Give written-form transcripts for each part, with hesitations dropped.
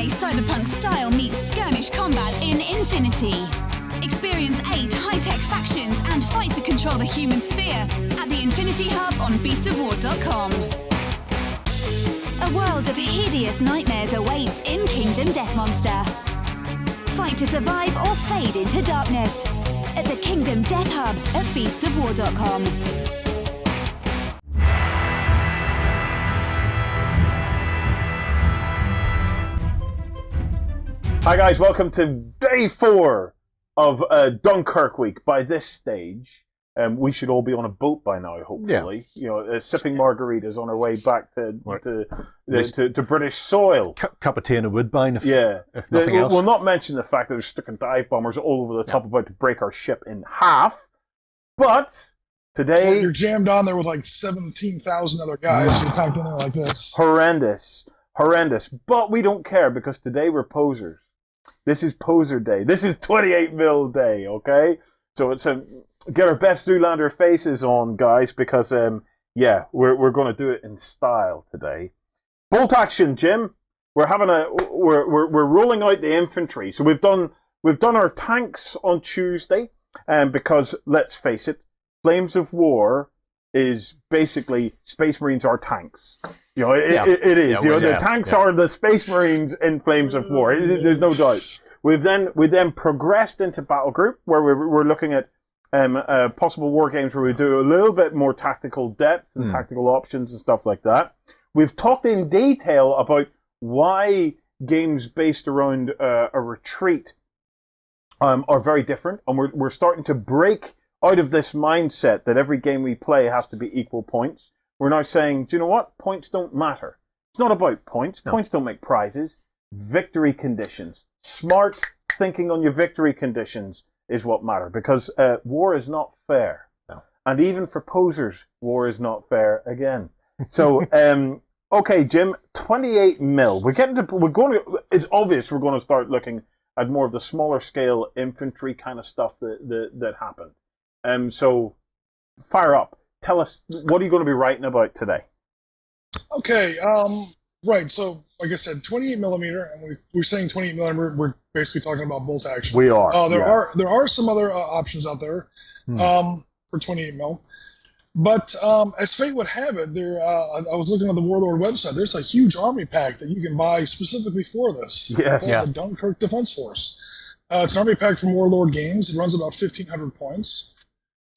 Fully cyberpunk style meets skirmish combat in Infinity. Experience 8 high-tech factions and fight to control the human sphere at the Infinity Hub on beastofwar.com. A world of hideous nightmares awaits in Kingdom Death Monster. Fight to survive or fade into darkness at the Kingdom Death Hub at beastofwar.com. Hi guys, welcome to day 4 of Dunkirk week. By this stage, we should all be on a boat by now, hopefully. Yeah. You know, sipping margaritas on our way back to British soil. Cup of tea and a woodbine, if nothing else. We'll not mention the fact that there's sticking dive bombers all over the top about to break our ship in half. But today... You're jammed on there with like 17,000 other guys. You're packed in there like this. Horrendous. But we don't care because today we're posers. This is poser day. This is 28mm day, okay? So it's get our best Zoolander faces on, guys, because we're going to do it in style today. Bolt action, Jim. We're rolling out the infantry. So we've done our tanks on Tuesday, because let's face it, Flames of War is basically Space Marines are tanks. You know, it is. The tanks are the Space Marines in Flames of War. There's no doubt. We then progressed into Battle Group, where we're looking at possible war games where we do a little bit more tactical depth and tactical options and stuff like that. We've talked in detail about why games based around a retreat are very different, and we're starting to break out of this mindset that every game we play has to be equal points. We're now saying, do you know what? Points don't matter. It's not about points. No. Points don't make prizes. Victory conditions. Smart thinking on your victory conditions is what matter, because war is not fair. No. And even for posers, war is not fair again. So, okay, Jim, 28mm. It's obvious we're going to start looking at more of the smaller scale infantry kind of stuff that happened. So, fire up. Tell us, what are you going to be writing about today? Okay, right. So, like I said, 28mm, and we're saying 28mm. We're basically talking about bolt action. We are. There are some other options out there for 28mm, but as fate would have it, I was looking at the Warlord website. There's a huge army pack that you can buy specifically for this. The Dunkirk Defense Force. It's an army pack from Warlord Games. It runs about 1,500 points.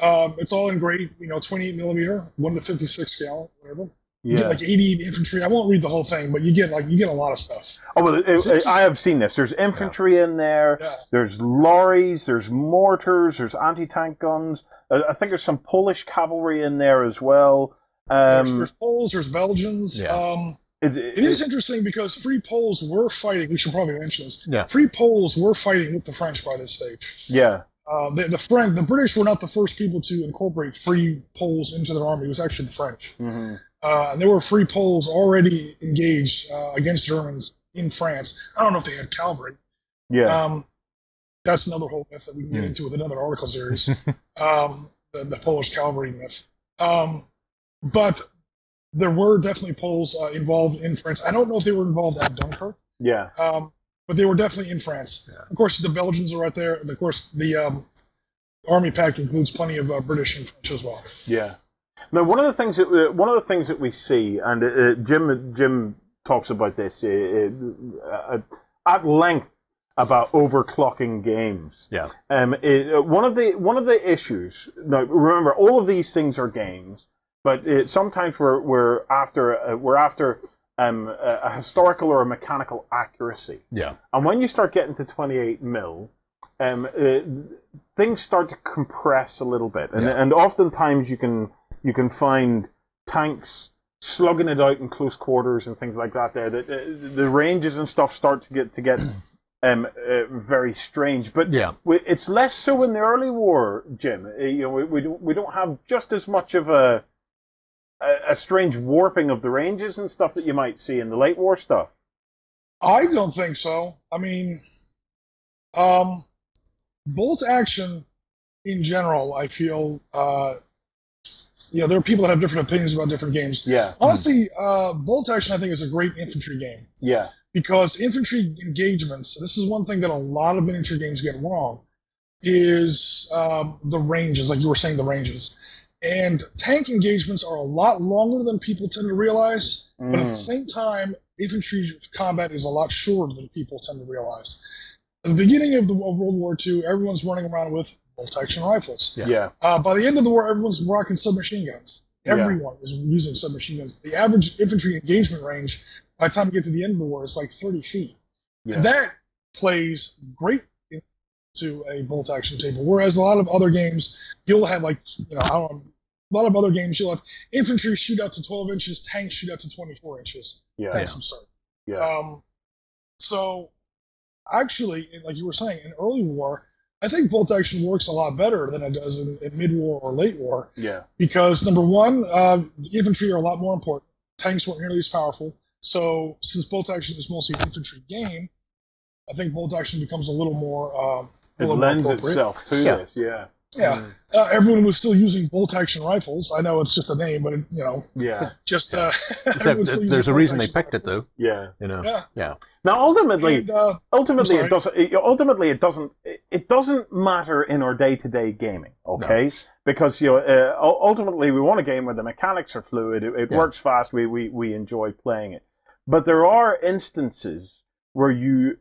It's all in great, 28mm, 1 to 56 scale, whatever. You get like 80 infantry. I won't read the whole thing, but you get a lot of stuff. Oh, well, I have seen this. There's infantry in there. Yeah. There's lorries. There's mortars. There's anti-tank guns. I think there's some Polish cavalry in there as well. There's Poles. There's Belgians. Yeah. It is interesting because Free Poles were fighting. We should probably mention this. Yeah. Free Poles were fighting with the French by this stage. Yeah. The British were not the first people to incorporate Free Poles into their army. It was actually the French. Mm-hmm. And there were Free Poles already engaged against Germans in France. I don't know if they had cavalry. Yeah. That's another whole myth that we can get into with another article series. The Polish cavalry myth. But there were definitely Poles involved in France. I don't know if they were involved at Dunkirk. Yeah. But they were definitely in France. Yeah. Of course, the Belgians are right there. And of course, the army pack includes plenty of British and French as well. Yeah. Now, one of the things that we see, and Jim talks about this at length about overclocking games. Yeah. One of the issues. Now, remember, all of these things are games, but sometimes we're after a historical or a mechanical accuracy. Yeah. And when you start getting to 28mm, things start to compress a little bit, and oftentimes you can find tanks slugging it out in close quarters and things like that. The ranges and stuff start to get very strange. But it's less so in the early war, Jim. We don't have just as much of a strange warping of the ranges and stuff that you might see in the late war stuff. I don't think so. I mean, bolt action in general, I feel there are people that have different opinions about different games. Yeah. Honestly, Bolt Action I think is a great infantry game. Yeah. Because infantry engagements, this is one thing that a lot of miniature games get wrong, is the ranges, like you were saying, the ranges. And tank engagements are a lot longer than people tend to realize, but at the same time, infantry combat is a lot shorter than people tend to realize. At the beginning of World War II, everyone's running around with bolt-action rifles. Yeah. By the end of the war, everyone's rocking submachine guns. Everyone is using submachine guns. The average infantry engagement range, by the time we get to the end of the war, is like 30 feet. Yeah. And that plays great into a bolt-action table. Whereas a lot of other games, you'll have a lot of other games, you'll have infantry shoot out to 12 inches, tanks shoot out to 24 inches. Yeah. That's absurd. Yeah. So, actually, like you were saying, in early war, I think bolt action works a lot better than it does in mid-war or late war. Yeah. Because, number one, the infantry are a lot more important. Tanks weren't nearly as powerful. So, since bolt action is mostly an infantry game, I think bolt action becomes a little more it lends itself to this, yeah. Yeah, everyone was still using bolt-action rifles. I know it's just a name, but just there's a reason they picked it, though. Yeah, Yeah. Now, ultimately, it doesn't matter in our day-to-day gaming, okay? No. Because ultimately, we want a game where the mechanics are fluid. It works fast. We enjoy playing it, but there are instances where you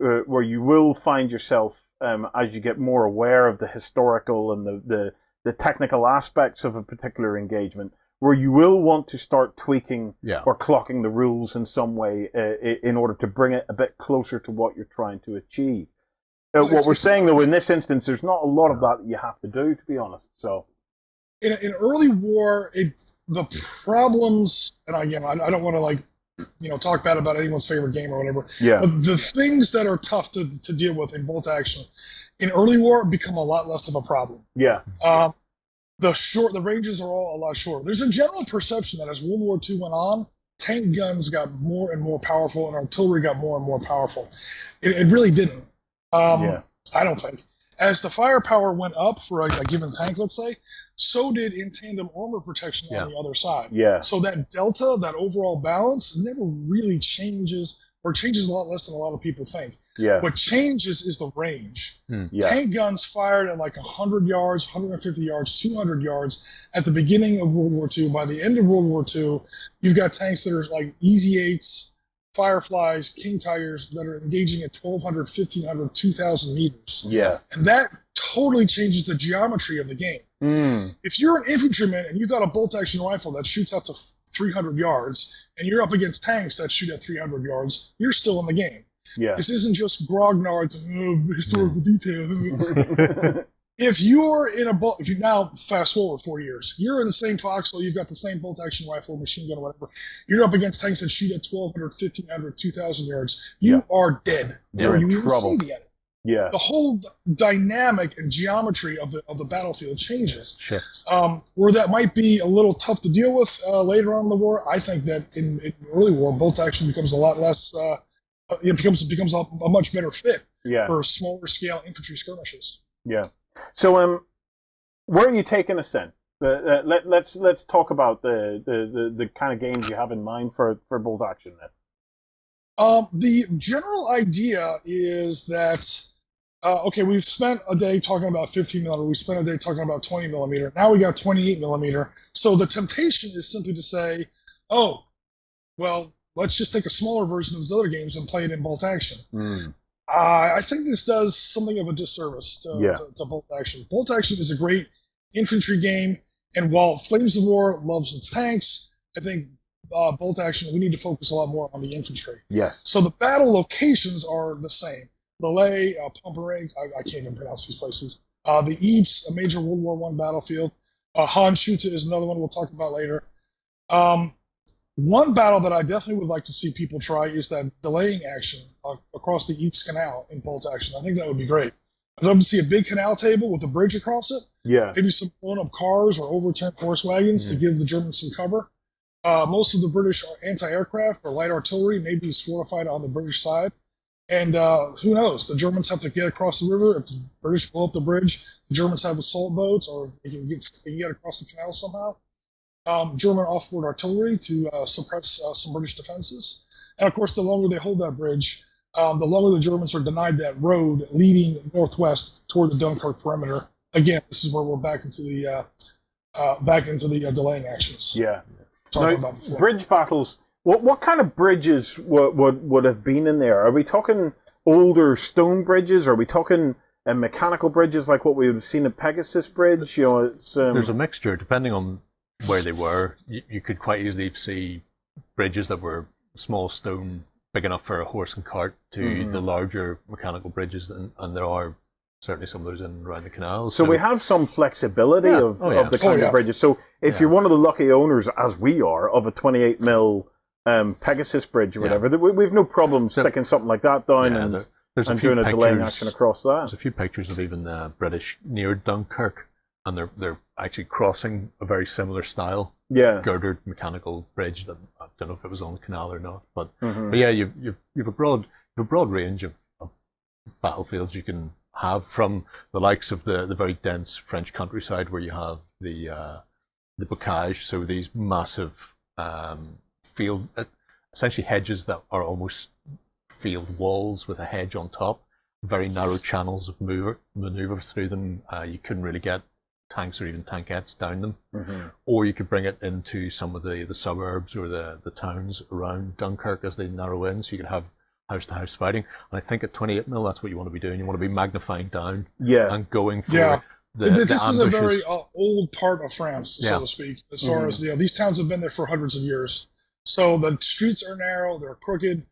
will find yourself. As you get more aware of the historical and the technical aspects of a particular engagement, where you will want to start tweaking or clocking the rules in some way in order to bring it a bit closer to what you're trying to achieve. What we're saying, though, in this instance, there's not a lot of that you have to do, to be honest. So, in early war, the problems, and again, I don't want to talk bad about anyone's favorite game or whatever. Yeah. But the things that are tough to deal with in bolt action in early war become a lot less of a problem. Yeah. The ranges are all a lot shorter. There's a general perception that as World War II went on, tank guns got more and more powerful and artillery got more and more powerful. It really didn't. I don't think. As the firepower went up for a given tank, let's say, so did in-tandem armor protection on the other side. Yeah. So that delta, that overall balance, never really changes, or changes a lot less than a lot of people think. Yeah. What changes is the range. Tank guns fired at 100 yards, 150 yards, 200 yards at the beginning of World War II. By the end of World War II, you've got tanks that are like Easy-8s, Fireflies, King Tigers that are engaging at 1,200, 1,500, 2,000 meters. Yeah. And that totally changes the geometry of the game. If you're an infantryman and you've got a bolt-action rifle that shoots out to 300 yards, and you're up against tanks that shoot at 300 yards, you're still in the game. Yeah. This isn't just grognards and historical detail. If you now fast forward 4 years, you're in the same foxhole, you've got the same bolt-action rifle, machine gun, or whatever. You're up against tanks that shoot at 1,200, 1,500, 2,000 yards. You are dead before you even see the enemy. Yeah. The whole dynamic and geometry of the battlefield changes. Shifts. Where that might be a little tough to deal with later on in the war, I think that in early war, bolt action becomes a lot less. It becomes a much better fit for smaller scale infantry skirmishes. Yeah. So, where are you taking us then? Let's talk about the kind of games you have in mind for bolt action then. The general idea is that we've spent a day talking about 15 millimeter. We spent a day talking about 20 millimeter. Now we got 28 millimeter. So the temptation is simply to say, oh, well, let's just take a smaller version of those other games and play it in bolt action. I think this does something of a disservice to bolt action. Bolt action is a great infantry game, and while Flames of War loves its tanks, I think bolt action, we need to focus a lot more on the infantry. Yes. So the battle locations are the same. Lille, Pomperac, I can't even pronounce these places. The Ypres, a major World War I battlefield. Hohenschute is another one we'll talk about later. One battle that I definitely would like to see people try is that delaying action across the Ypres Canal in bolt action. I think that would be great. I'd love to see a big canal table with a bridge across it. Yeah. Maybe some blown-up cars or overturned horse wagons to give the Germans some cover. Most of the British anti-aircraft or light artillery may be fortified on the British side. And who knows? The Germans have to get across the river. If the British blow up the bridge, the Germans have assault boats, or they can get across the canal somehow. German off-board artillery to suppress some British defenses. And of course, the longer they hold that bridge, the longer the Germans are denied that road leading northwest toward the Dunkirk perimeter. Again, this is where we're back into the delaying actions. Yeah. Now, bridge battles. What kind of bridges would have been in there? Are we talking older stone bridges? Are we talking mechanical bridges like what we would have seen at Pegasus Bridge? You know, it's, there's a mixture depending on where they were. You could quite easily see bridges that were small stone, big enough for a horse and cart, to the larger mechanical bridges, and there are certainly some of those in and around the canal. So we have some flexibility of the kind of bridges. So if you're one of the lucky owners, as we are, of a 28mm Pegasus Bridge or whatever, we've no problem sticking something like that down and doing a delaying action across that. There's a few pictures of even the British near Dunkirk, and they're actually crossing a very similar style girdered mechanical bridge that I don't know if it was on the canal or not, but yeah, you've a broad range of battlefields you can have, from the likes of the very dense French countryside where you have the bocage, so these massive field, essentially hedges that are almost field walls with a hedge on top, very narrow channels of maneuver through them. You couldn't really get tanks or even tankettes down them, or you could bring it into some of the suburbs or the towns around Dunkirk as they narrow in, so you could have house-to-house fighting. And I think at 28mm, that's what you want to be doing. You want to be magnifying down and going for this is a very old part of France, so to speak, as far as these towns have been there for hundreds of years. So the streets are narrow, they're crooked.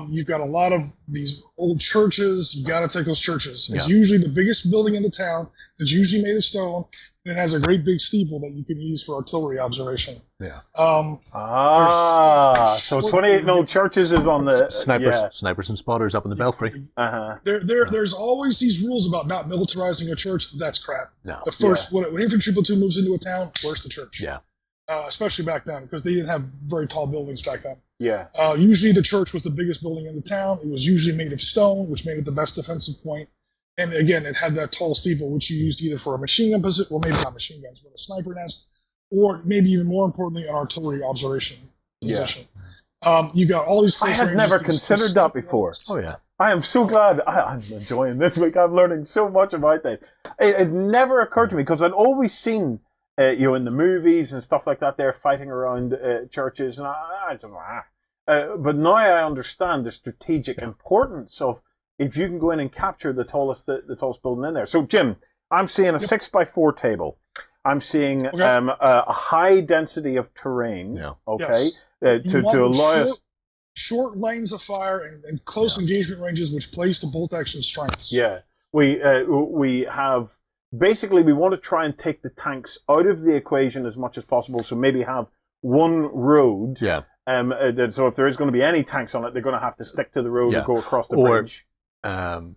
You've got a lot of these old churches. You got to take those churches. It's usually the biggest building in the town. That's usually made of stone, and it has a great big steeple that you can use for artillery observation. Yeah. So 28mm churches is on the snipers and spotters up in the belfry. There's always these rules about not militarizing a church. That's crap. No. The first when an infantry platoon moves into a town, where's the church? Yeah. Especially back then, because they didn't have very tall buildings back then. Yeah. Usually the church was the biggest building in the town. It was usually made of stone, which made it the best defensive point. And again, it had that tall steeple, which you used either for a machine gun position, well, maybe not machine guns, but a sniper nest, or maybe even more importantly, an artillery observation position. You got all these. I had never considered that before. Oh yeah. I am so glad. I'm enjoying this week. I'm learning so much about this. It never occurred to me, because I'd always seen. In the movies and stuff like that, they're fighting around churches, and I don't know. But now I understand the strategic importance of if you can go in and capture the tallest building in there. So, Jim, I'm seeing a 6x4 table. I'm seeing a high density of terrain. Yeah. Okay. To allow us short lanes of fire and close engagement ranges, which plays to bolt action strengths. Yeah. We have. Basically, we want to try and take the tanks out of the equation as much as possible, so maybe have one road. Yeah. So if there is going to be any tanks on it, they're going to have to stick to the road and go across the bridge. The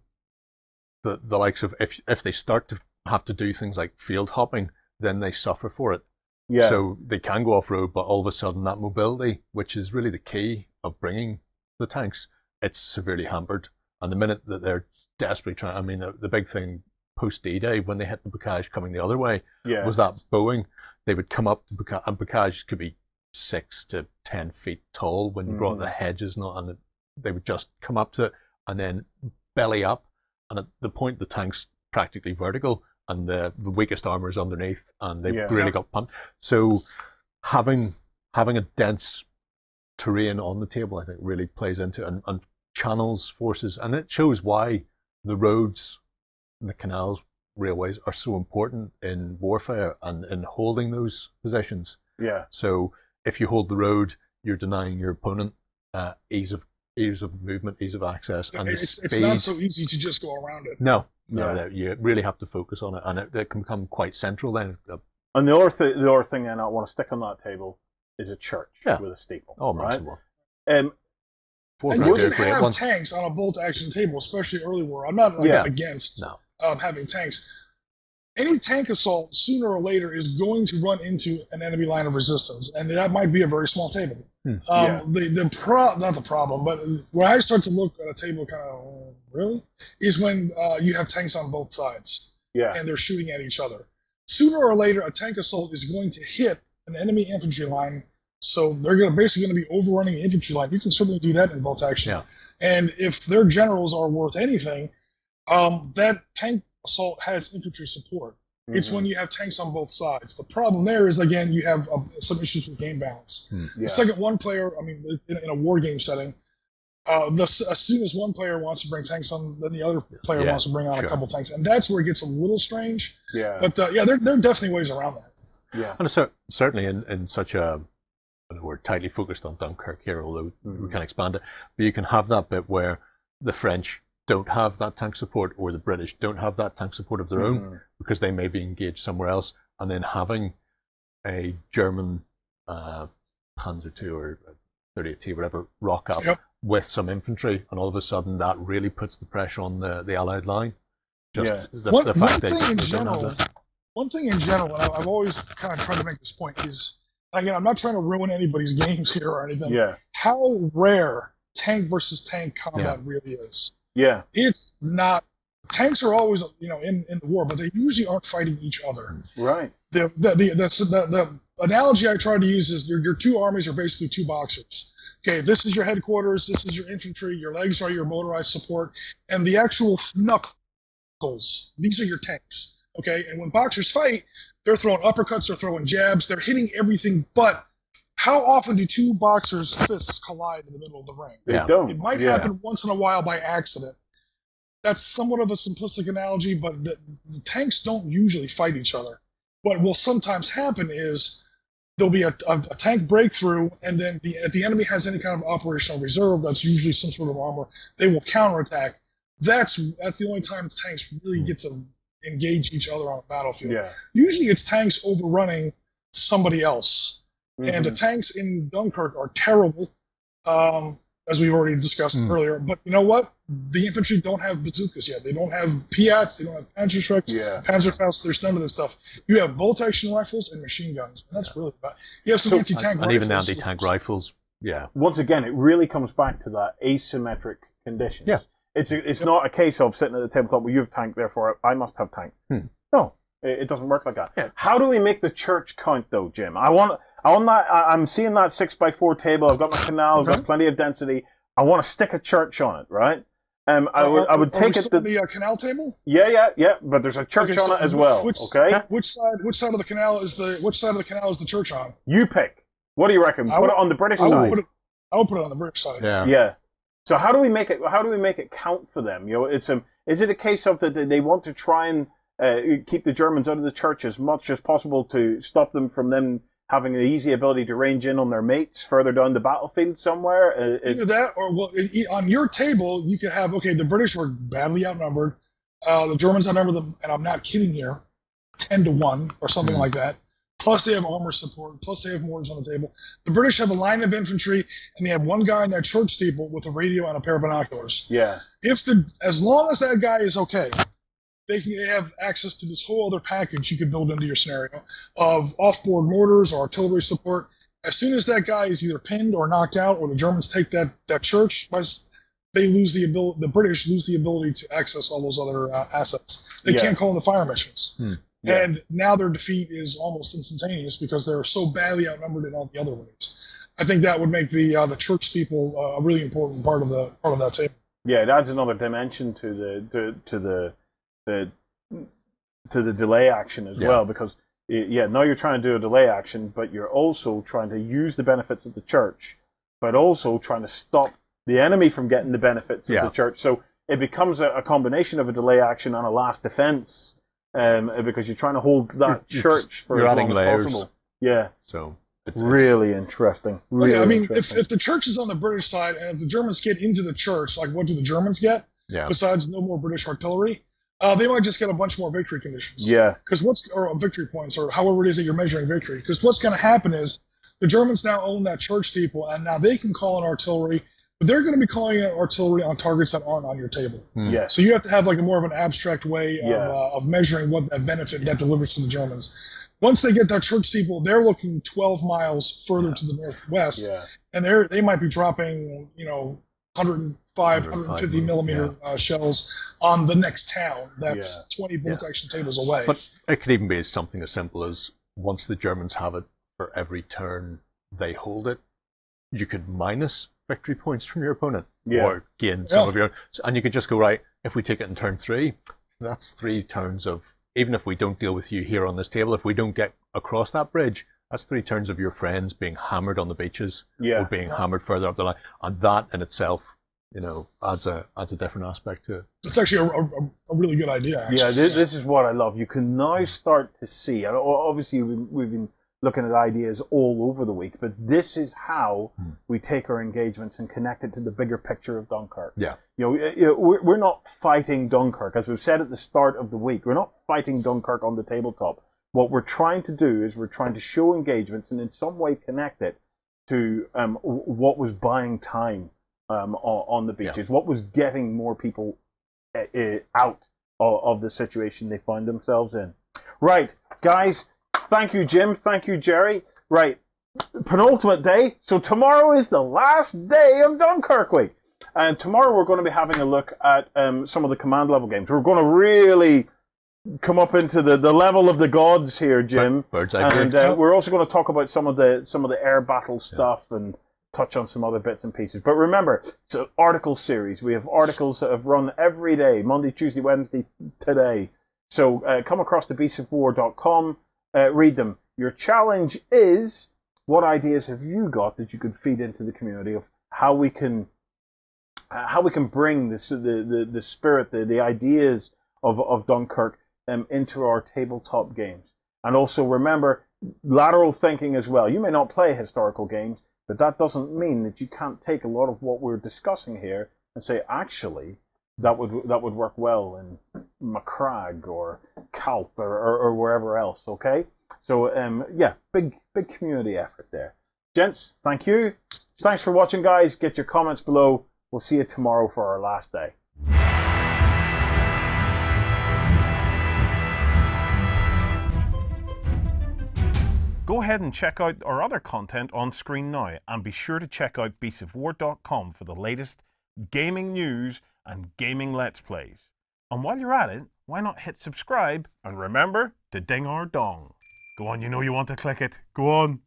likes of, if they start to have to do things like field hopping, then they suffer for it. Yeah. So they can go off-road, but all of a sudden that mobility, which is really the key of bringing the tanks, it's severely hampered. And the minute that they're desperately trying, I mean, the big thing post D-Day, when they hit the bocage coming the other way, was that bowing. They would come up to bocage, and bocage could be 6 to 10 feet tall when you brought the hedges, and they would just come up to it and then belly up, and at the point the tank's practically vertical and the weakest armor is underneath, and they really got pumped. So having a dense terrain on the table, I think, really plays into it, and channels forces, and it shows why the roads, the canals, railways are so important in warfare and in holding those positions. Yeah. So if you hold the road, you're denying your opponent ease of movement, ease of access, and it's not so easy to just go around it. No, you really have to focus on it, and it can become quite central then. And the other thing then I want to stick on that table is a church with a steeple. Oh, massive one. And you can have tanks on a bolt action table, especially early war. I'm not against having tanks. Any tank assault, sooner or later, is going to run into an enemy line of resistance, and that might be a very small table. Not the problem, but when I start to look at a table kind of, really? Is when you have tanks on both sides, and they're shooting at each other. Sooner or later, a tank assault is going to hit an enemy infantry line. So they're basically going to be overrunning the infantry line. You can certainly do that in bolt action. Yeah. And if their generals are worth anything, that tank assault has infantry support. Mm-hmm. It's when you have tanks on both sides. The problem there is, again, you have some issues with game balance. The second one player, I mean, in a war game setting, as soon as one player wants to bring tanks on, then the other player wants to bring on a couple tanks. And that's where it gets a little strange. Yeah. But there are definitely ways around that. Yeah. And so, certainly in such a, we're tightly focused on Dunkirk here, although we can expand it, but you can have that bit where the French don't have that tank support, or the British don't have that tank support of their own, because they may be engaged somewhere else, and then having a German Panzer II or 38T, whatever, rock up with some infantry, and all of a sudden that really puts the pressure on the Allied line. The fact one thing in general, and I've always kind of tried to make this point, is, again, I'm not trying to ruin anybody's games here or anything. How rare tank versus tank combat really is. It's not. Tanks are always, in the war, but they usually aren't fighting each other. Right. The analogy I try to use is your two armies are basically two boxers. Okay, this is your headquarters, this is your infantry, your legs are your motorized support, and the actual knuckles, these are your tanks. Okay, and when boxers fight, they're throwing uppercuts, they're throwing jabs, they're hitting everything, but how often do two boxers' fists collide in the middle of the ring? They don't. It might happen once in a while by accident. That's somewhat of a simplistic analogy, but the tanks don't usually fight each other. What will sometimes happen is there'll be a tank breakthrough, and then if the enemy has any kind of operational reserve, that's usually some sort of armor, they will counterattack. That's the only time tanks really get to engage each other on a battlefield. Usually it's tanks overrunning somebody else. And the tanks in Dunkirk are terrible, as we've already discussed earlier. But you know what? The infantry don't have bazookas yet. They don't have Piats. They don't have Panzerschrecks, Panzerfausts. There's none of this stuff. You have bolt-action rifles and machine guns. And that's really about it. You have some anti-tank rifles. And even the anti-tank rifles, Once again, it really comes back to that asymmetric conditions. It's not a case of sitting at the tabletop where you have tank, therefore I must have tank. No, it doesn't work like that. How do we make the church count, though, Jim? I'm seeing that 6x4 table. I've got my canal. I've got plenty of density. I want to stick a church on it, right? I would take it. The canal table? Yeah. But there's a church on it as well. Which side of the canal is the church on? You pick. What do you reckon? Put it on the British side. I would put it on the British side. Yeah. So how do we make it count for them? Is it a case of that they want to try and keep the Germans out of the church as much as possible to stop them from them having the easy ability to range in on their mates further down the battlefield somewhere? Either that, or on your table you could have, the British were badly outnumbered, the Germans outnumbered them, and I'm not kidding here, 10-1 or something like that. Plus they have armor support, plus they have mortars on the table. The British have a line of infantry, and they have one guy in that church steeple with a radio and a pair of binoculars. As long as that guy is okay, they have access to this whole other package you could build into your scenario of off-board mortars or artillery support. As soon as that guy is either pinned or knocked out, or the Germans take that church, they lose the ability. The British lose the ability to access all those other assets. They can't call in the fire missions. And now their defeat is almost instantaneous because they're so badly outnumbered in all the other ways. I think that would make the church steeple a really important part of that table. Yeah, it adds another dimension to the delay action as well, because now you're trying to do a delay action, but you're also trying to use the benefits of the church, but also trying to stop the enemy from getting the benefits of the church. So it becomes a combination of a delay action and a last defense. Because you're trying to hold that church for as long as possible. So it's really interesting. Really interesting. If the church is on the British side, and if the Germans get into the church, like what do the Germans get? Besides no more British artillery, they might just get a bunch more victory conditions. Or victory points, or however it is that you're measuring victory. Because what's going to happen is the Germans now own that church steeple, and now they can call in artillery. But they're going to be calling in artillery on targets that aren't on your table. So you have to have more of an abstract way of measuring what that benefit that delivers to the Germans. Once they get that church steeple, they're looking 12 miles further to the northwest, and they might be dropping 105, 150 millimeter shells on the next town that's 20 bolt action tables away. But it could even be something as simple as once the Germans have it for every turn they hold it, you could minus victory points from your opponent or gain some of your own. And you could just go, right, if we take it in turn 3, that's 3 turns of, even if we don't deal with you here on this table, if we don't get across that bridge, that's 3 turns of your friends being hammered on the beaches or being hammered further up the line. And that in itself, adds a different aspect to it. It's actually a really good idea, actually. Yeah, this is what I love. You can now start to see, and obviously we've been looking at ideas all over the week, but this is how we take our engagements and connect it to the bigger picture of Dunkirk. Yeah. We're not fighting Dunkirk, as we've said at the start of the week. We're not fighting Dunkirk on the tabletop. What we're trying to do is we're trying to show engagements and in some way connect it to what was buying time on the beaches, what was getting more people out of the situation they find themselves in. Right, guys. Thank you, Jim. Thank you, Gerry. Right, penultimate day. So tomorrow is the last day of Dunkirk week. And tomorrow we're going to be having a look at some of the command level games. We're going to really come up into the level of the gods here, Jim. Bird's eye view. And we're also going to talk about some of the air battle stuff and touch on some other bits and pieces. But remember, it's an article series. We have articles that have run every day, Monday, Tuesday, Wednesday, today. So come across to beastsofwar.com. Read them. Your challenge is, what ideas have you got that you could feed into the community of how we can bring the spirit, the ideas of Dunkirk into our tabletop games. And also remember, lateral thinking as well. You may not play historical games, but that doesn't mean that you can't take a lot of what we're discussing here and say, actually, that would work well in Macragge or Calth or wherever else, okay? So, big community effort there. Gents, thank you. Thanks for watching, guys. Get your comments below. We'll see you tomorrow for our last day. Go ahead and check out our other content on screen now, and be sure to check out beastsofwar.com for the latest gaming news and gaming Let's Plays. And while you're at it, why not hit subscribe and remember to ding our dong. Go on, you know you want to click it. Go on.